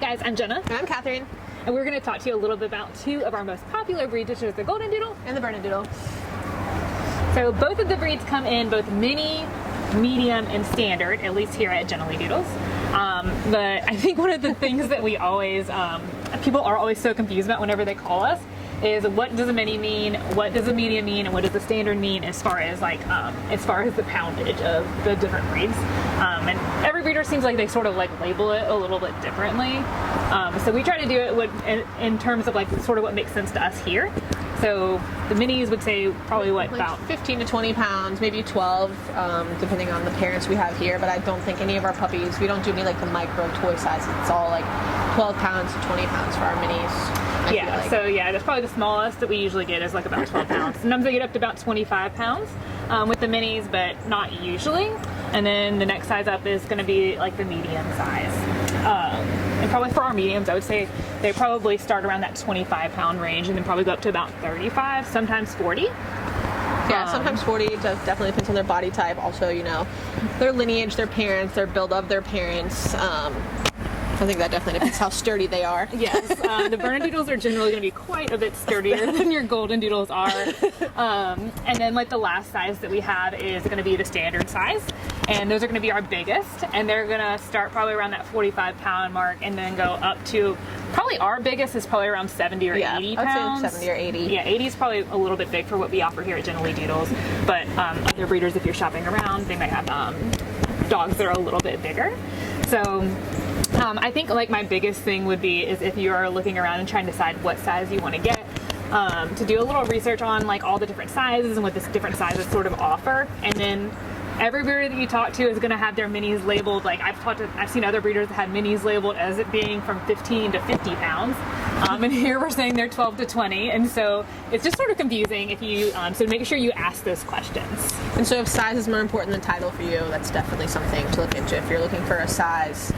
guys, I'm Jenna. And I'm Catherine. And we're going to talk to you a little bit about two of our most popular breeds, which is the Goldendoodle and the Bernedoodle. So both of the breeds come in both mini, medium, and standard, at least here at JLDD. But I think one of the things that we always, people are always so confused about whenever they call us is what does a mini mean, what does a medium mean, and what does a standard mean as far as the poundage of the different breeds. And every breeder seems like they sort of like label it a little bit differently. So we try to do it in terms of like sort of what makes sense to us here. So the minis would say probably what, like about 15 to 20 pounds, maybe 12, depending on the parents we have here. But I don't think any of our puppies, we don't do any like the micro toy sizes. It's all like 12 pounds to 20 pounds for our minis. Yeah, so yeah, that's probably the smallest that we usually get is like about 12 pounds. Sometimes they get up to about 25 pounds with the minis, but not usually. And then the next size up is going to be like the medium size. And probably for our mediums, I would say they probably start around that 25 pound range and then probably go up to about 35, sometimes 40. Yeah, sometimes 40. It does definitely depends on their body type. Also, you know, their lineage, their parents, their build of their parents. I think that definitely depends how sturdy they are. Yes, the Bernedoodles are generally going to be quite a bit sturdier than your Goldendoodles are. And then like the last size that we have is going to be the standard size. And those are going to be our biggest. And they're going to start probably around that 45 pound mark and then go up to probably our biggest is probably around 70 or 80 pounds. I would say 70 or 80. Yeah, 80 is probably a little bit big for what we offer here at JLDD. But other breeders, if you're shopping around, they might have dogs that are a little bit bigger. So I think like my biggest thing would be is if you are looking around and trying to decide what size you want to get, to do a little research on like all the different sizes and what the different sizes sort of offer. And then every breeder that you talk to is going to have their minis labeled. Like I've seen other breeders that had minis labeled as it being from 15 to 50 pounds. And here we're saying they're 12 to 20. And so it's just sort of confusing if you, so make sure you ask those questions. And so if size is more important than title for you, that's definitely something to look into. If you're looking for a size,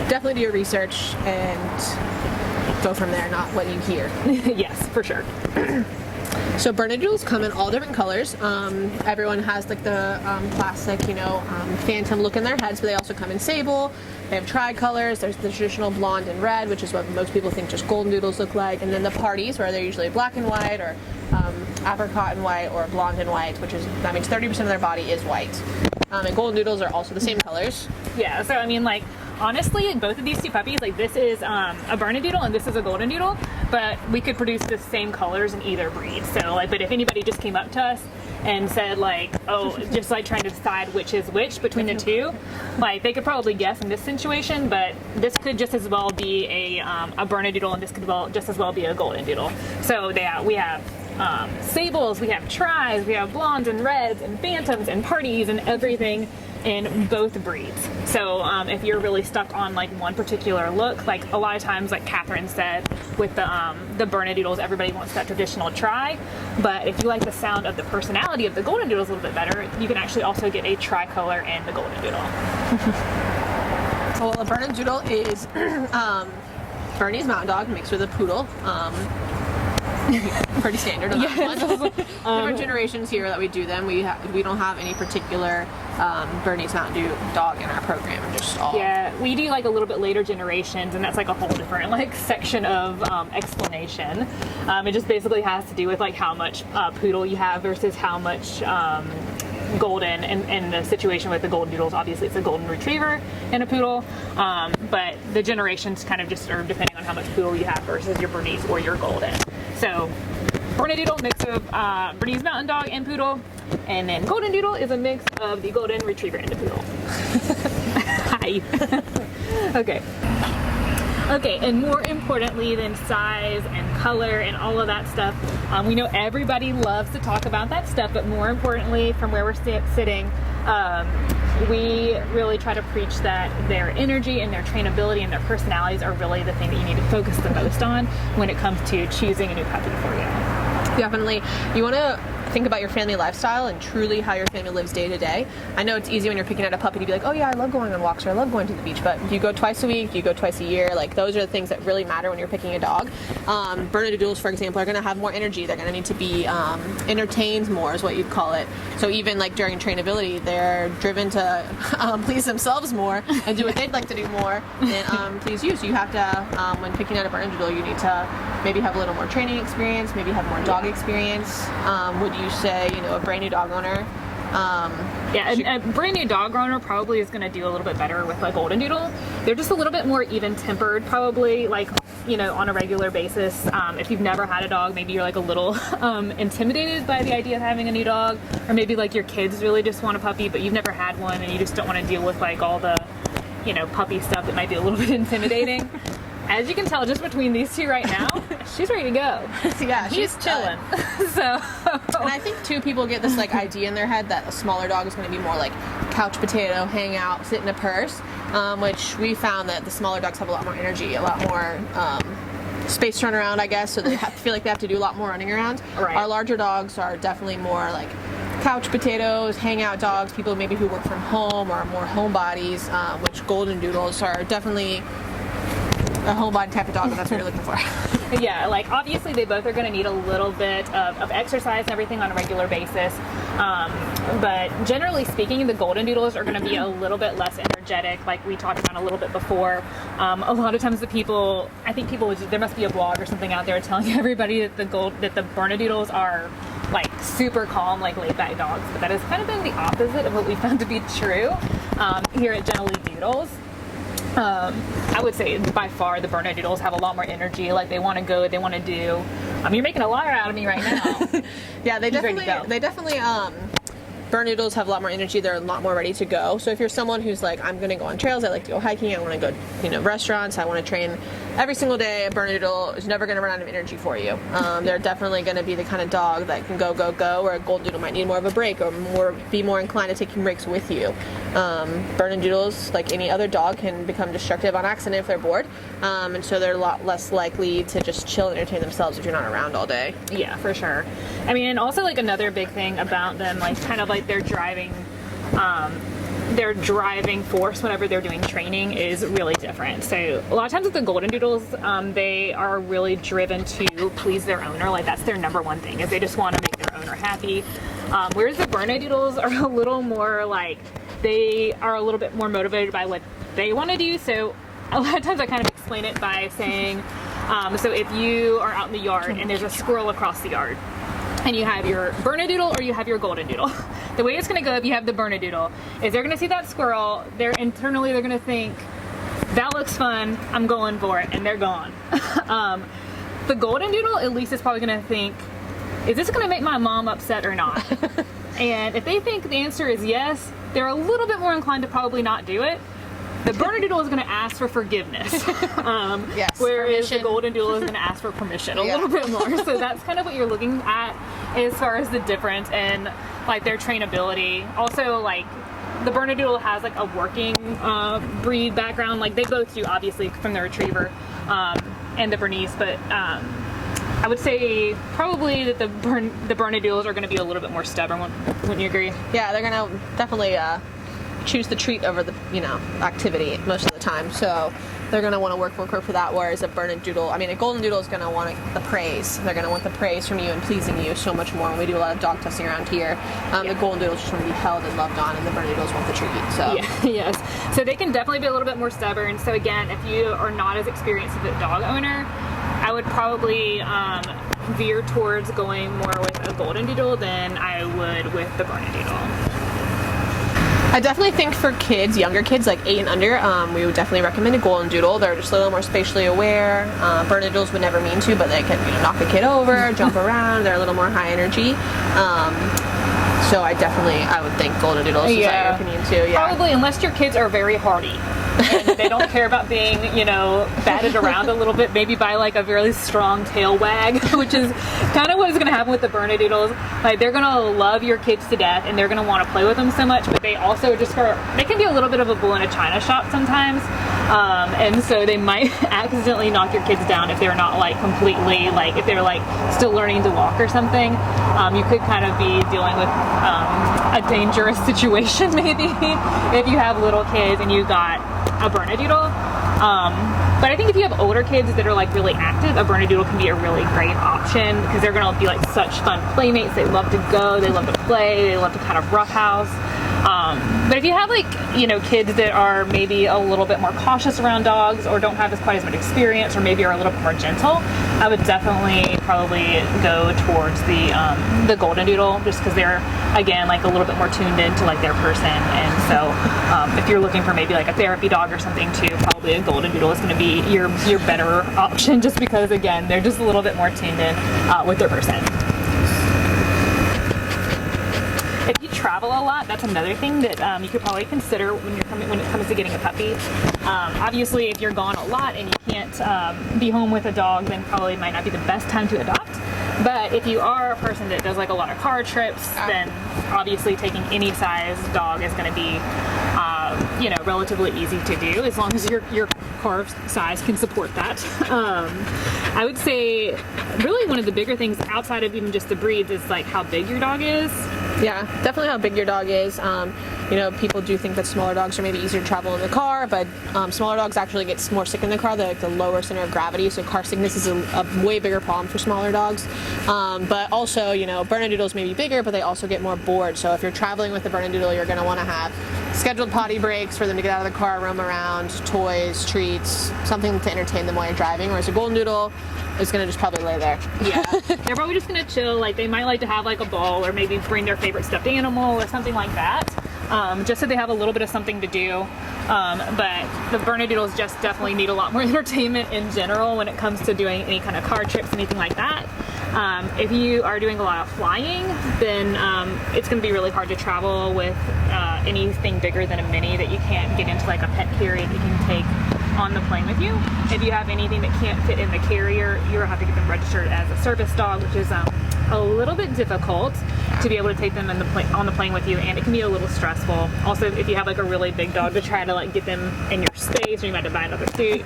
definitely do your research and go from there, not what you hear. Yes, for sure. So Bernedoodles come in all different colors. Everyone has like the classic, phantom look in their heads, but they also come in sable. They have tricolors. There's the traditional blonde and red, which is what most people think just Goldendoodles look like. And then the parties, where they're usually black and white or apricot and white or blonde and white, that means 30% of their body is white. And Goldendoodles are also the same colors. Yeah, so I mean, like, honestly, both of these two puppies, like this is a Bernedoodle and this is a Goldendoodle, but we could produce the same colors in either breed. So, like, but if anybody just came up to us and said, like, oh, just like trying to decide which is which between the two, like, they could probably guess in this situation, but this could just as well be a Bernedoodle and this could just as well be a Goldendoodle. So we have sables, we have tris, we have blondes and reds and phantoms and parties and everything in both breeds. So if you're really stuck on like one particular look, like a lot of times, like Catherine said, with the Bernedoodles, everybody wants that traditional tri. But if you like the sound of the personality of the Goldendoodles a little bit better, you can actually also get a tricolor in the Goldendoodle. So a Bernedoodle is Bernese Mountain Dog mixed with a poodle. Pretty standard on that one. Different generations here that we do them. We don't have any particular Bernese Mountain Dog in our program. Just all. Yeah, we do like a little bit later generations, and that's like a whole different like section of explanation. It just basically has to do with like how much poodle you have versus how much golden, and the situation with the Goldendoodles, obviously it's a golden retriever and a poodle, but the generations kind of just are depending on how much poodle you have versus your Bernese or your golden. So Bernedoodle, mix of Bernese Mountain Dog and poodle, and then Goldendoodle is a mix of the golden retriever and the poodle. Hi. Okay, and more importantly than size and color and all of that stuff, we know everybody loves to talk about that stuff, but more importantly, from where we're sitting, we really try to preach that their energy and their trainability and their personalities are really the thing that you need to focus the most on when it comes to choosing a new puppy for you. Definitely. You want to think about your family lifestyle and truly how your family lives day to day. I know it's easy when you're picking out a puppy to be like, oh yeah, I love going on walks or I love going to the beach, but if you go twice a week, you go twice a year, like those are the things that really matter when you're picking a dog. Bernedoodles, for example, are going to have more energy. They're going to need to be entertained more is what you'd call it. So even like during trainability, they're driven to please themselves more and do what they'd like to do more than please you. So you have to, when picking out a Bernedoodle, you need to maybe have a little more training experience, maybe have more dog experience. Would you say, a brand new dog owner? A brand new dog owner probably is going to do a little bit better with a Goldendoodle. They're just a little bit more even tempered, probably, like, on a regular basis. If you've never had a dog, maybe you're like a little intimidated by the idea of having a new dog, or maybe like your kids really just want a puppy, but you've never had one and you just don't want to deal with like all the, puppy stuff that might be a little bit intimidating. As you can tell, just between these two right now, she's ready to go. Yeah, she's chilling. So, and I think too, people get this like idea in their head that a smaller dog is going to be more like couch potato, hang out, sit in a purse, which we found that the smaller dogs have a lot more energy, a lot more space to run around, I guess. So they feel like they have to do a lot more running around. Right. Our larger dogs are definitely more like couch potatoes, hangout dogs, people maybe who work from home or are more homebodies, which Goldendoodles are definitely a homebody type of dog, if that's what you're looking for. Yeah, like obviously they both are going to need a little bit of exercise and everything on a regular basis. But generally speaking, the Goldendoodles are going to be a little bit less energetic, like we talked about a little bit before. A lot of times I think people there must be a blog or something out there telling everybody that the Bernedoodles are like super calm, like laid back dogs. But that has kind of been the opposite of what we found to be true here at JLDD. I would say by far the Bernedoodles have a lot more energy. Like they want to go, they want to do. You're making a liar out of me right now. Yeah, they definitely. Bernedoodles have a lot more energy. They're a lot more ready to go. So if you're someone who's like, I'm going to go on trails, I like to go hiking, I want to go, restaurants, I want to train every single day, a Bernedoodle is never going to run out of energy for you. They're definitely going to be the kind of dog that can go, where a Goldendoodle might need more of a break or be more inclined to taking breaks with you. Bernedoodles, like any other dog, can become destructive on accident if they're bored. And so they're a lot less likely to just chill and entertain themselves if you're not around all day. Yeah, for sure. And also like another big thing about them, like kind of like their driving force whenever they're doing training is really different. So a lot of times with the Goldendoodles, they are really driven to please their owner. Like that's their number one thing, is they just want to make their owner happy. Whereas the Bernedoodles are a little more like, they are a little bit more motivated by what they want to do. So a lot of times I kind of explain it by saying, so if you are out in the yard and there's a squirrel across the yard, and you have your Bernedoodle or you have your Goldendoodle. The way it's going to go if you have the Bernedoodle is they're going to see that squirrel, they're going to think, that looks fun, I'm going for it, and they're gone. The Goldendoodle at least is probably going to think, is this going to make my mom upset or not? And if they think the answer is yes, they're a little bit more inclined to probably not do it. The Bernedoodle is going to ask for forgiveness, yes, whereas the Goldendoodle is going to ask for permission a little bit more. So that's kind of what you're looking at as far as the difference in like their trainability. Also, like the Bernedoodle has like a working breed background, like they both do, obviously, from the Retriever and the Bernese. But I would say probably that the Bernedoodles are going to be a little bit more stubborn. Wouldn't you agree? Yeah, they're going to definitely choose the treat over the activity most of the time, so they're going to want to work for that, whereas a Goldendoodle is going to want the praise. They're going to want the praise from you and pleasing you so much more. When we do a lot of dog testing around here, the Goldendoodles just want to be held and loved on, and the Bernedoodles want the treat. So yes, so they can definitely be a little bit more stubborn. So again, if you are not as experienced as a dog owner, I would probably veer towards going more with a Goldendoodle than I would with the Bernedoodle. I definitely think for kids, younger kids, like 8 and under, we would definitely recommend a Goldendoodle. They're just a little more spatially aware. Bernedoodles would never mean to, but they can knock a kid over, jump around. They're a little more high energy. So I would think Goldendoodles. Is that your opinion too? Yeah. Probably, unless your kids are very hardy. and they don't care about being, you know, batted around a little bit, maybe by like a really strong tail wag, which is kind of what is going to happen with the Bernedoodles. Like, they're going to love your kids to death, and they're going to want to play with them so much, but they also they can be a little bit of a bull in a china shop sometimes, and so they might accidentally knock your kids down if they're not like completely, like if they're like still learning to walk or something. You could kind of be dealing with a dangerous situation maybe if you have little kids and you got a Bernedoodle. But I think if you have older kids that are like really active, a Bernedoodle can be a really great option because they're going to be like such fun playmates. They love to go, they love to play, they love to kind of roughhouse. But if you have like, you know, kids that are maybe a little bit more cautious around dogs or don't have quite as much experience or maybe are a little bit more gentle, I would definitely probably go towards the Goldendoodle, just because they're, again, like a little bit more tuned into like their person. And so if you're looking for maybe like a therapy dog or something too, probably a Goldendoodle is going to be your better option, just because, again, they're just a little bit more tuned in with their person. If you travel a lot, that's another thing that you could probably consider when it comes to getting a puppy. Obviously, if you're gone a lot and you can't be home with a dog, then probably might not be the best time to adopt. But if you are a person that does like a lot of car trips, then obviously taking any size dog is going to be, you know, relatively easy to do as long as your car size can support that. I would say really one of the bigger things outside of even just the breeds is like how big your dog is. Yeah, definitely how big your dog is. You know, people do think that smaller dogs are maybe easier to travel in the car, but smaller dogs actually get more sick in the car. They're like the lower center of gravity, so car sickness is a way bigger problem for smaller dogs. But also, you know, Bernedoodles may be bigger, but they also get more bored. So if you're traveling with a Bernedoodle, you're going to want to have scheduled potty breaks for them to get out of the car, roam around, toys, treats, something to entertain them while you're driving. Whereas a Goldendoodle is going to just probably lay there. Yeah, they're probably just going to chill. Like, they might like to have like a ball or maybe bring their favorite stuffed animal or something like that. Just so they have a little bit of something to do. But the Bernedoodles just definitely need a lot more entertainment in general when it comes to doing any kind of car trips, anything like that. If you are doing a lot of flying, then it's going to be really hard to travel with anything bigger than a mini that you can't get into like a pet carrier that you can take on the plane with you. If you have anything that can't fit in the carrier, you'll have to get them registered as a service dog, which is a little bit difficult to be able to take them on the plane with you, and it can be a little stressful. Also, if you have like a really big dog, to try to like get them in your space, or you might have to buy another suit.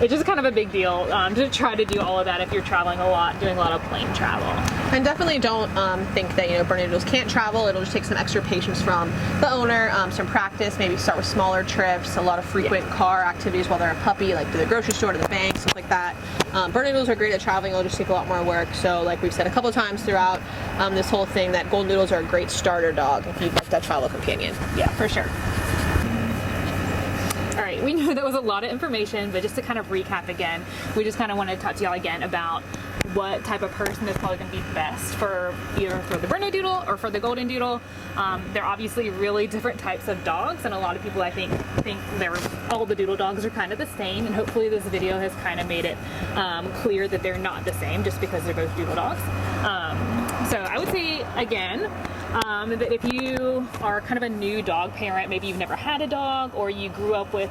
It's just kind of a big deal to try to do all of that if you're traveling a lot, doing a lot of plane travel. And definitely don't think that, you know, Bernedoodles can't travel. It'll just take some extra patience from the owner, some practice, maybe start with smaller trips, a lot of frequent car activities while they're a puppy, like to the grocery store, to the bank, stuff like that. Bernedoodles are great at traveling. It'll just take a lot more work. So like we've said a couple times throughout this whole thing, that Goldendoodles are a great starter dog if you'd like that travel companion. Yeah, for sure. All right, we know that was a lot of information, but just to kind of recap again, we just kind of wanted to talk to y'all again about what type of person is probably going to be best for either for the Bernedoodle or for the Goldendoodle. They're obviously really different types of dogs, and a lot of people I think all the doodle dogs are kind of the same, and hopefully this video has kind of made it clear that they're not the same just because they're both doodle dogs. So I would say again, that if you are kind of a new dog parent, maybe you've never had a dog, or you grew up with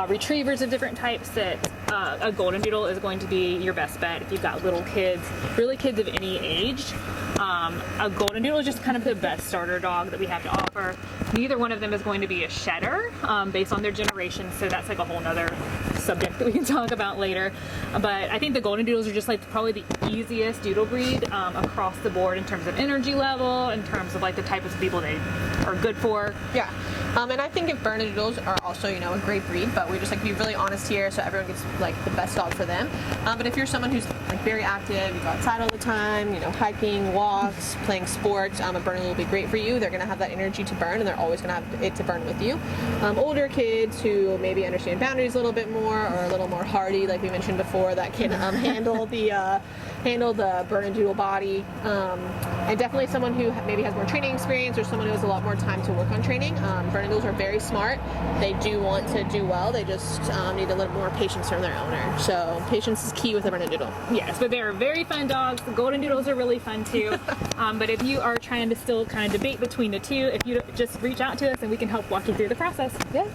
retrievers of different types, that a Goldendoodle is going to be your best bet if you've got little kids, really kids of any age. A Goldendoodle is just kind of the best starter dog that we have to offer. Neither one of them is going to be a shedder based on their generation, so that's like a whole nother subject that we can talk about later. But I think the Goldendoodles are just like probably the easiest doodle breed across the board in terms of energy level, in terms of like the type of people they are good for. Yeah. And I think if Bernedoodles are also, you know, a great breed, but we just like to be really honest here so everyone gets like the best dog for them. But if you're someone who's like very active, you go outside all the time, you know, hiking, walks, playing sports, a Bernedoodle will be great for you. They're going to have that energy to burn, and they're always going to have it to burn with you. Older kids who maybe understand boundaries a little bit more, or a little more hardy, like we mentioned before, that can handle the Bernedoodle body. And definitely someone who maybe has more training experience, or someone who has a lot more time to work on training. Bernedoodles are very smart. They do want to do well. They just need a little more patience from their owner. So patience is key with a Bernedoodle. Yes, but they're very fun dogs. The Goldendoodles are really fun too. But if you are trying to still kind of debate between the two, if you just reach out to us and we can help walk you through the process. Yeah.